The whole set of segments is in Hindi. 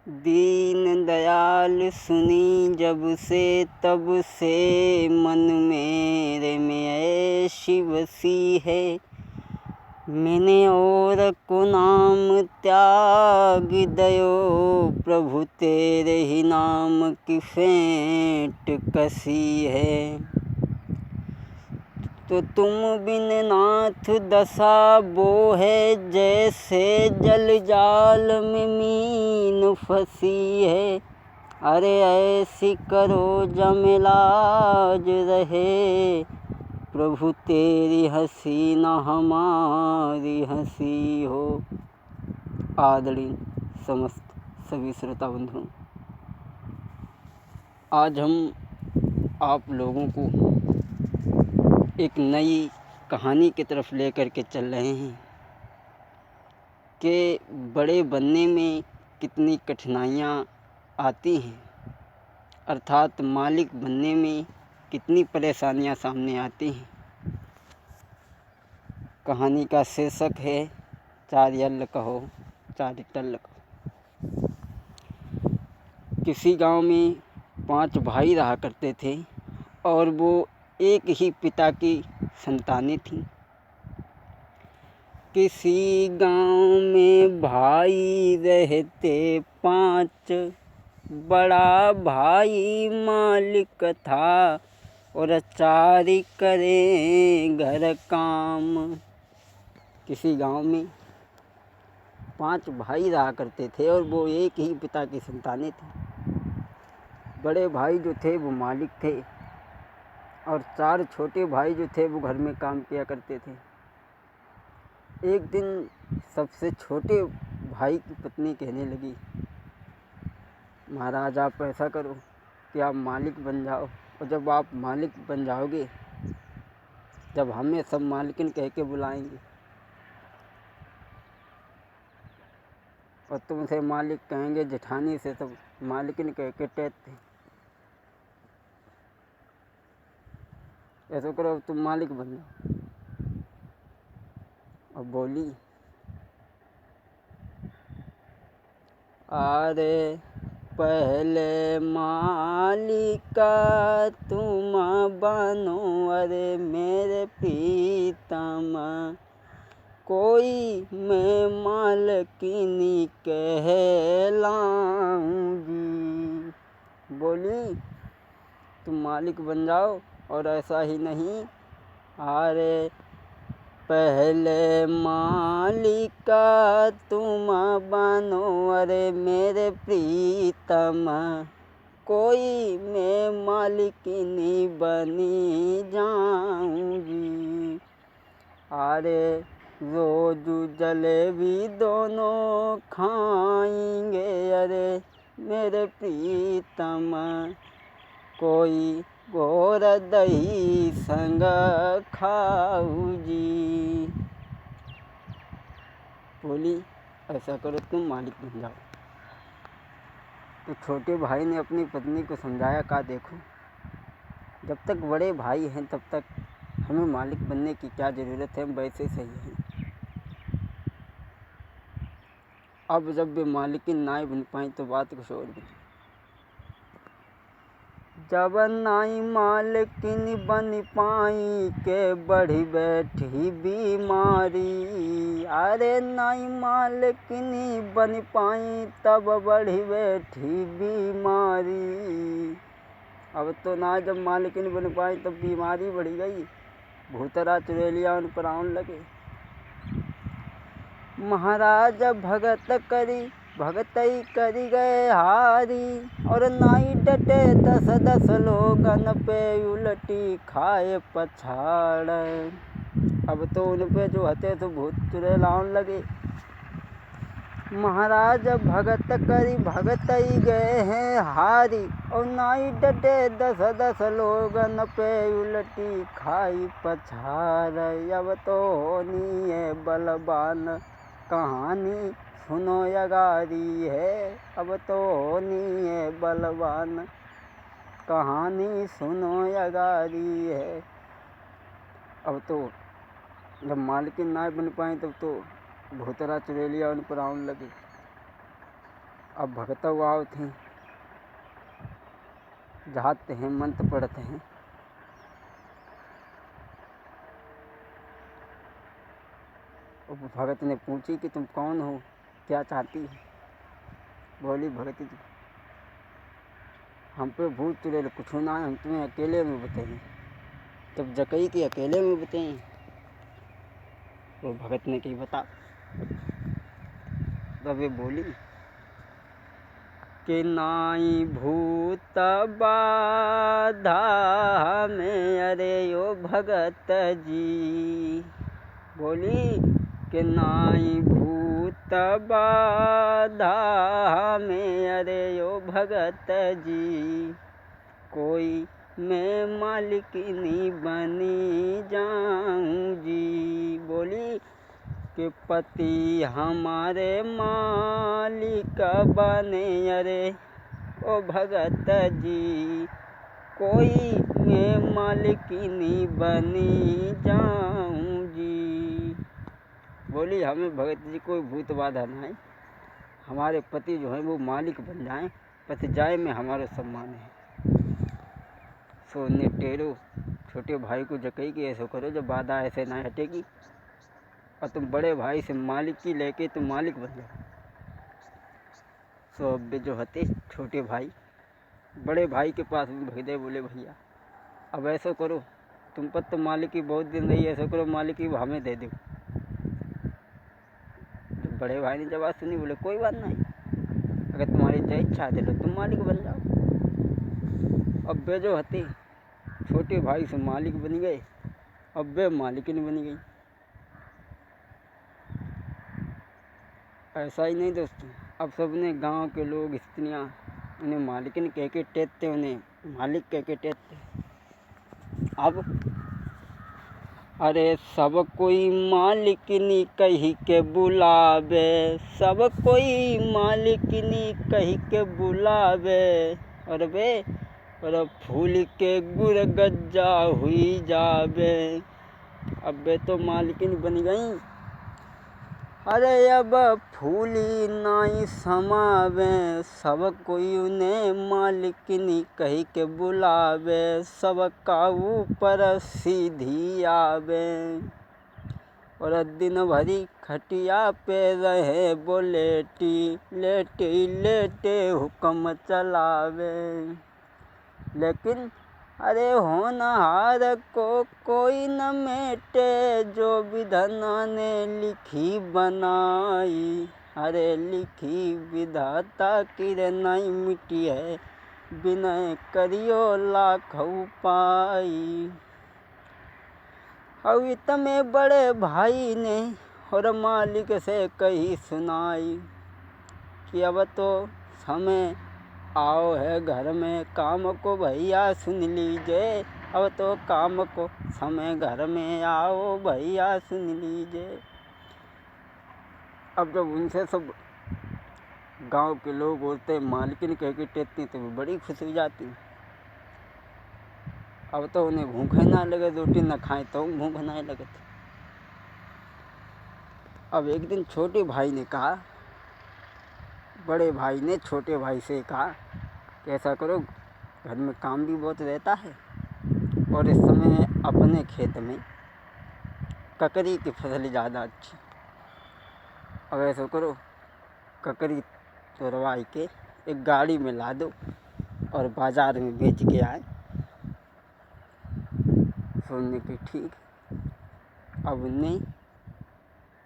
दीन दयाल सुनी जब से तब से मन मेरे में ऐसी बसी है। मैंने और को नाम त्याग दयो प्रभु तेरे ही नाम की फेंट कसी है। तो तुम बिन नाथ दशा वो है जैसे जल जाल में मीन फंसी है। अरे ऐसी करो जमेलाज रहे प्रभु तेरी हंसी न हमारी हंसी हो। आदरणीय समस्त सभी श्रोता बंधुओं, आज हम आप लोगों को एक नई कहानी की तरफ लेकर के चल रहे हैं कि बड़े बनने में कितनी कठिनाइयाँ आती हैं, अर्थात मालिक बनने में कितनी परेशानियाँ सामने आती हैं। कहानी का शीर्षक है चार यल कहो चार टल कहो। किसी गांव में 5 भाई रहा करते थे और वो एक ही पिता की संतानें थीं। किसी गांव में भाई रहते 5, बड़ा भाई मालिक था और 4 करें घर काम। किसी गांव में 5 भाई रहा करते थे और वो एक ही पिता की संतानें थीं। बड़े भाई जो थे वो मालिक थे और 4 छोटे भाई जो थे वो घर में काम किया करते थे। एक दिन सबसे छोटे भाई की पत्नी कहने लगी, महाराज आप ऐसा करो कि आप मालिक बन जाओ, और जब आप मालिक बन जाओगे, जब हमें सब मालिकिन कह के बुलाएंगे और तुमसे मालिक कहेंगे जेठानी से सब मालिकिन कह के टहते। ऐसा करो तुम मालिक बन जाओ। और बोली, अरे पहले मालिका तुम बनो, अरे मेरे प्रीतम कोई मैं मालकिनी कहलाऊंगी। बोली तुम मालिक बन जाओ, और ऐसा ही नहीं, अरे पहले मालिका तुम बनो, अरे मेरे प्रीतम कोई मैं मालिकिनी बनी जाऊंगी। अरे रोज जलेबी दोनों खाएंगे, अरे मेरे प्रीतम कोई गोर दही संग खाऊ जी। बोली ऐसा करो तुम मालिक बन जाओ। तो छोटे भाई ने अपनी पत्नी को समझाया, कहा देखो जब तक बड़े भाई हैं तब तक हमें मालिक बनने की क्या ज़रूरत है, हम वैसे सही हैं। अब जब वे मालिकिन नाई बन पाई तो बात कुछ और बनी। जब नाई मालकिन बन पाई के बढ़ी बैठी बीमारी, अरे नाई मालकिन बन पाई तब बढ़ी बैठी बीमारी। अब तो ना जब मालकिन बन पाई तब बीमारी बढ़ गई, भूतरा चुड़ैलिया उन पर आने लगे। महाराज भगतई करी गए हारी, और नाई डटे 10 लोगन पे उलटी खाए पछाड़। अब तो उन पे जो हते तो भूत चुड़ैल आने लगे। महाराज भगतई गए हैं हारी, और नाई डटे 10 लोगन पे उलटी खाई पछाड़। अब तो होनी है बलवान कहानी सुनो यगारी है, अब तो होनी है बलवान कहानी सुनो यगारी है। अब तो जब मालकिन नाय बन पाए तब तो भूतरा चुड़ैलिया उन पर आने लगे। अब भगत आओ थे, जाते हैं मंत्र पढ़ते हैं। और भगत ने पूछी कि तुम कौन हो, क्या चाहती है? बोली भगत जी, हम पे भूत चुड़ैल कुछ ना है, हम तुम्हें अकेले में बताएं। जब जकई के अकेले में बताएं तो भगत ने कही बता। तब वे बोली कि नाई भूत बाधा में, अरे यो भगत जी। बोली कि नाई भूत बाधा में, अरे यो भगत जी। कोई मैं मालिकिनी बनी जाऊं जी। बोली कि पति हमारे मालिक बने, अरे ओ भगत जी। कोई मैं मालिकिनी बनी जाऊं जी। बोली हमें भगत जी कोई भूत बाधा ना है, हमारे पति जो है वो मालिक बन जाएं, पति जाए में हमारा सम्मान है। सो ने टेरो छोटे भाई को जकई कि ऐसा करो, जब बाधा ऐसे ना हटेगी और तुम बड़े भाई से मालिक की लेके तुम मालिक बन जाओ। सो अब जो हते छोटे भाई बड़े भाई के पास भी भेजे, बोले भैया अब ऐसा करो, तुम पर तो मालिक की बहुत दिन रही, ऐसा करो मालिक की हमें दे दो। तो बड़े भाई ने जवाब सुनी, बोले कोई बात नहीं, अगर तुम्हारी जय इच्छा दे लो तुम मालिक बन जाओ। अब वे जो हते छोटे भाई से मालिक बन गए, अब वे मालिकिन बन गई। ऐसा ही नहीं दोस्तों, अब सबने गांव के लोग स्त्रियां उन्हें मालिकिन कह के टेकते, उन्हें मालिक कह के टेकते। अब अरे सब कोई मालिकिनी कही के बुलावे, सब कोई मालिकिनी कही के बुलावे। और वे और फूल के गुर गज्जा हुई जावे। अब वे तो मालिकिन बन गई, अरे अब फूली नाई समावे। सब कोई उन्हें मालिकिनी कही के बुलावे, सबका ऊपर सीधी आवे। और दिन भरी खटिया पे रहे वो लेटी, लेटे लेटे हुक्म चलावे। लेकिन अरे होनहार को कोई न मेटे, जो विधाना ने लिखी बनाई। अरे लिखी विधाता की रे नहीं मिटी है, विनय करियो लाख उपाय। अब इतने बड़े भाई ने और मालिक से कही सुनाई कि अब तो समय आओ है घर में, काम को भैया सुन लीजिए। अब तो काम को समय घर में आओ भैया सुन लीजिए। अब जब उनसे सब गांव के लोग बोलते मालकिन कह के टेकती तो वो बड़ी खुश हो जाती। अब तो उन्हें भूखे ना लगे, रोटी ना खाएं तो भूख ना लगे। अब एक दिन छोटे भाई ने कहा, बड़े भाई ने छोटे भाई से कहा कि ऐसा करो, घर में काम भी बहुत रहता है और इस समय अपने खेत में ककड़ी की फसल ज़्यादा अच्छी। अब ऐसा करो, ककड़ी तोड़वाई के एक गाड़ी में ला दो और बाज़ार में बेच के आए। सुनने की ठीक। अब उनने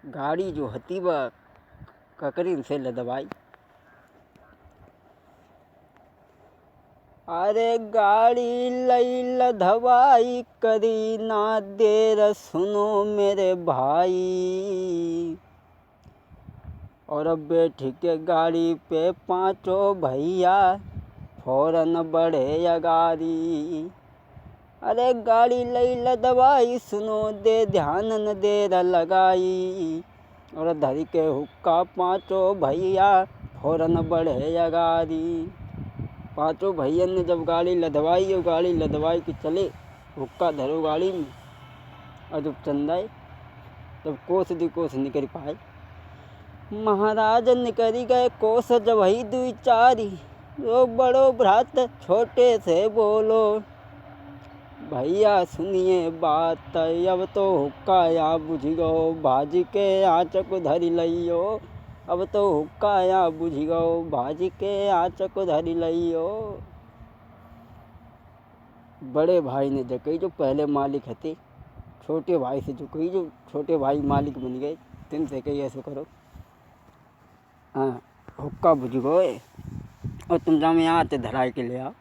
गाड़ी जो हती वह ककड़ी से लदवाई। अरे गाड़ी लई लदवाई करी ना देर, सुनो मेरे भाई। और अब बैठ के गाड़ी पे पांचों भैया फौरन बढ़े अगारी। अरे गाड़ी लई लदवाई सुनो, दे ध्यान न देर लगाई। और धर के हुक्का पांचों भैया फौरन बढ़े अगारी। पांचों भैया ने जब गाड़ी लदवाई और गाड़ी लदवाई के चले, हुक्का धरो गाड़ी में। और जब चंदाए तब कोस दी कोस निकल पाए। महाराज निकरी गए कोस जबहि दुई चारी, वो बड़ो भ्रात छोटे से बोलो, भैया सुनिए बात अब तो हुक्का या बुझ गो, भाजी के आँच को धरि लइयो, अब तो हुक्का या बुझ गो, भाजी के आँच को धरि लइयो। बड़े भाई ने जो कही, जो पहले मालिक हते, छोटे भाई से जो कही, जो छोटे भाई मालिक बन गए, तुमसे कही ऐसे करो, हाँ हुक्का बुझ गए और तुम जाओ यहाँ आते धराए के ले आओ,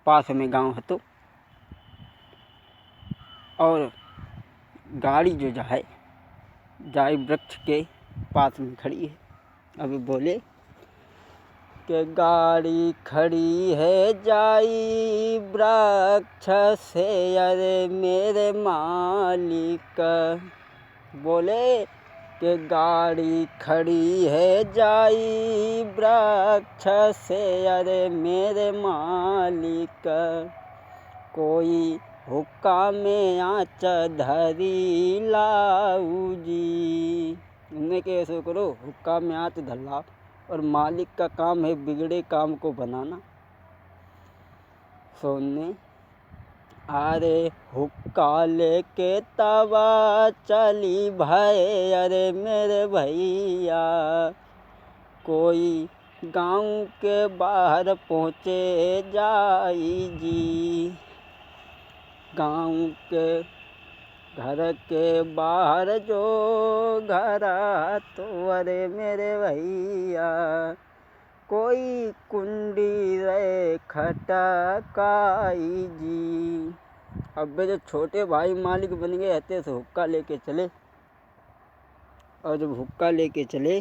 पास में गांव है तो। और गाड़ी जो जाए वृक्ष के पास में खड़ी है। अभी बोले कि गाड़ी खड़ी है जाई वृक्ष से, अरे मेरे मालिक। बोले कि गाड़ी खड़ी है जाई वृक्ष से, अरे मेरे मालिक, कोई हुक्का में आँच धरी लाऊ जी। उन्हें के ऐसे करो, हुक्का में आँच धर लाओ, और मालिक का काम है बिगड़े काम को बनाना। सोने अरे हुक्का लेके तवा चली भय, अरे मेरे भैया, कोई गांव के बाहर पहुँचे जाई जी। गांव के घर के बाहर जो घर तो, अरे मेरे भैया, कोई कुंडी रे खटकाई जी। अब जो छोटे भाई मालिक बन गए हते से हुक्का लेके चले, और जब हुक्का लेके चले